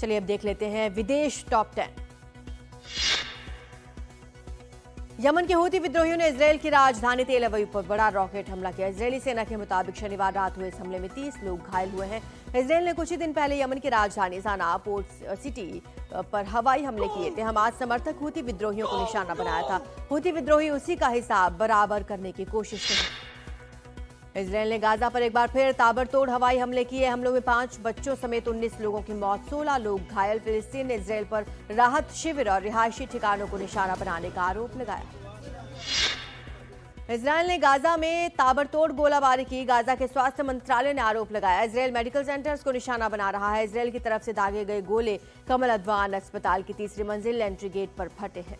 चलिए अब देख लेते हैं विदेश टॉप 10। यमन के हूती विद्रोहियों ने इजरायल की राजधानी तेल अवीव पर बड़ा रॉकेट हमला किया। इजरायली सेना के मुताबिक शनिवार रात हुए इस हमले में 30 लोग घायल हुए हैं। इजरायल ने कुछ ही दिन पहले यमन की राजधानी सना पोर्ट सिटी पर हवाई हमले किए थे। हमास समर्थक हूती विद्रोहियों को निशाना बनाया था। हूती विद्रोही उसी का हिसाब बराबर करने की कोशिश की। इजरायल ने गाजा पर एक बार फिर ताबड़तोड़ हवाई हमले किए। हमलों में 5 बच्चों समेत 19 लोगों की मौत, 16 लोग घायल। फिलिस्तीन ने इजरायल पर राहत शिविर और रिहायशी ठिकानों को निशाना बनाने का आरोप लगाया। इजरायल ने गाजा में ताबड़तोड़ गोलाबारी की। गाजा के स्वास्थ्य मंत्रालय ने आरोप लगाया इजरायल मेडिकल सेंटर्स को निशाना बना रहा है। इजरायल की तरफ से दागे गए गोले कमल अदवान अस्पताल की तीसरी मंजिल एंट्री गेट पर फटे हैं।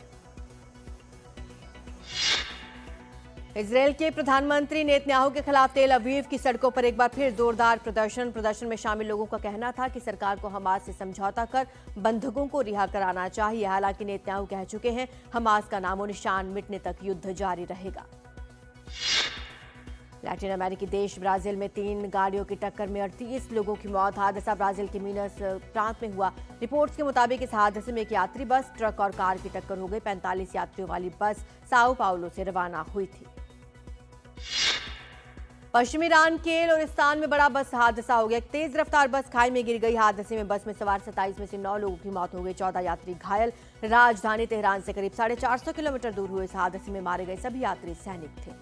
इजरायल के प्रधानमंत्री नेतन्याहू के खिलाफ तेल अवीव की सड़कों पर एक बार फिर जोरदार प्रदर्शन में शामिल लोगों का कहना था कि सरकार को हमास से समझौता कर बंधकों को रिहा कराना चाहिए। हालांकि नेतन्याहू कह चुके हैं हमास का नामो निशान मिटने तक युद्ध जारी रहेगा। लैटिन अमेरिकी देश ब्राजील में 3 गाड़ियों की टक्कर में 38 लोगों की मौत। हादसा ब्राजील के मीनस प्रांत में हुआ। रिपोर्ट्स के मुताबिक इस हादसे में एक यात्री बस, ट्रक और कार की टक्कर हो गई। 45 यात्रियों वाली बस साओ पाउलो से रवाना हुई थी। पश्चिमी ईरान के लोरिस्तान में बड़ा बस हादसा हो गया। एक तेज रफ्तार बस खाई में गिर गई। हादसे में बस में सवार 27 में से 9 लोगों की मौत हो गई, 14 यात्री घायल। राजधानी तेहरान से करीब 450 किलोमीटर दूर हुए इस हादसे में मारे गए सभी यात्री सैनिक थे।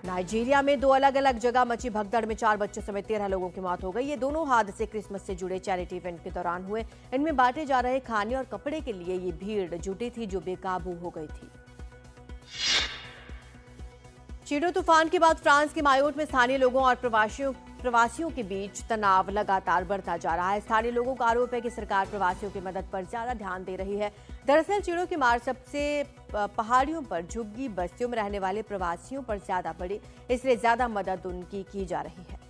नाइजीरिया में 2 अलग अलग जगह मची भगदड़ में 4 बच्चों समेत 13 लोगों की मौत हो गई। ये दोनों हादसे क्रिसमस से जुड़े चैरिटी इवेंट के दौरान हुए। इनमें बांटे जा रहे खाने और कपड़े के लिए ये भीड़ जुटी थी जो बेकाबू हो गई थी। चीडो तूफान के बाद फ्रांस के मायोट में स्थानीय लोगों और प्रवासियों के बीच तनाव लगातार बढ़ता जा रहा है। स्थानीय लोगों का आरोप है कि सरकार प्रवासियों की मदद पर ज्यादा ध्यान दे रही है। दरअसल चीडो की मार सबसे पहाड़ियों पर झुग्गी बस्तियों में रहने वाले प्रवासियों पर ज्यादा पड़ी, इसलिए ज्यादा मदद उनकी की जा रही है।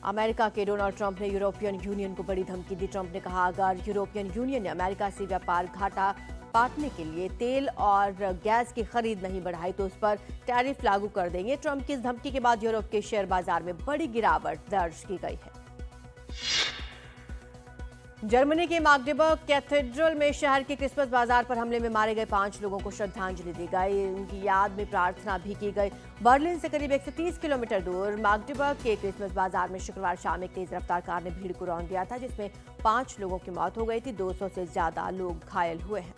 अमेरिका के डोनाल्ड ट्रंप ने यूरोपियन यूनियन को बड़ी धमकी दी। ट्रंप ने कहा अगर यूरोपियन यूनियन ने अमेरिका से व्यापार घाटा बांटने के लिए तेल और गैस की खरीद नहीं बढ़ाई तो उस पर टैरिफ लागू कर देंगे। ट्रंप की इस धमकी के बाद यूरोप के शेयर बाजार में बड़ी गिरावट दर्ज की गई है। जर्मनी के मैग्डेबर्ग कैथेड्रल में शहर के क्रिसमस बाजार पर हमले में मारे गए 5 लोगों को श्रद्धांजलि दी गई। उनकी याद में प्रार्थना भी की गई। बर्लिन से करीब 130 किलोमीटर दूर मैग्डेबर्ग के क्रिसमस बाजार में शुक्रवार शाम एक तेज रफ्तार कार ने भीड़ को रौंद दिया था, जिसमें 5 लोगों की मौत हो गई थी। 200 से ज्यादा लोग घायल हुए हैं।